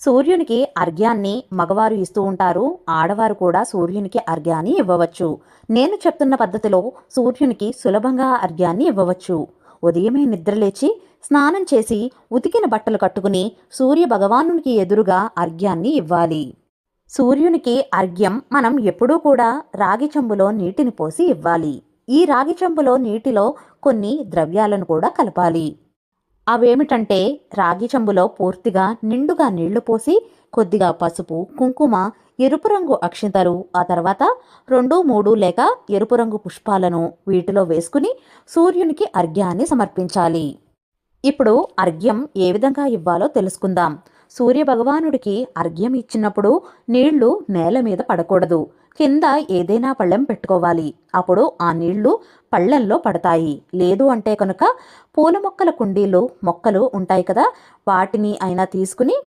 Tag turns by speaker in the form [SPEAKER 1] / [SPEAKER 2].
[SPEAKER 1] సూర్యునికి అర్ఘ్యాన్ని మగవారు ఇస్తూ ఉంటారు. ఆడవారు కూడా సూర్యునికి అర్ఘ్యాన్ని ఇవ్వవచ్చు. నేను చెప్తున్న పద్ధతిలో సూర్యునికి సులభంగా అర్ఘ్యాన్ని ఇవ్వవచ్చు. ఉదయమే నిద్రలేచి స్నానం చేసి ఉతికిన బట్టలు కట్టుకుని సూర్య భగవానునికి ఎదురుగా అర్ఘ్యాన్ని ఇవ్వాలి. సూర్యునికి అర్ఘ్యం మనం ఎప్పుడూ కూడా రాగి చెంబులో నీటిని పోసి ఇవ్వాలి. ఈ రాగి చెంబులో నీటిలో కొన్ని ద్రవ్యాలను కూడా కలపాలి. అవేమిటంటే రాగి చెంబులో పూర్తిగా నిండుగా నీళ్లు పోసి కొద్దిగా పసుపు, కుంకుమ, ఎరుపు రంగు అక్షింతలు, ఆ తర్వాత 2, 3 లేక ఎరుపు రంగు పుష్పాలను వీటిలో వేసుకుని సూర్యునికి అర్ఘ్యాన్ని సమర్పించాలి. ఇప్పుడు అర్ఘ్యం ఏ విధంగా ఇవ్వాలో తెలుసుకుందాం. సూర్య భగవానుడికి అర్ఘ్యం ఇచ్చినప్పుడు నీళ్లు నేల మీద పడకూడదు. కింద ఏదైనా పళ్ళెం పెట్టుకోవాలి. అప్పుడు ఆ నీళ్లు పళ్ళెంలో పడతాయి. లేదు అంటే కనుక పూల మొక్కల కుండీలు మొక్కలు ఉంటాయి కదా, వాటిని అయినా తీసుకుని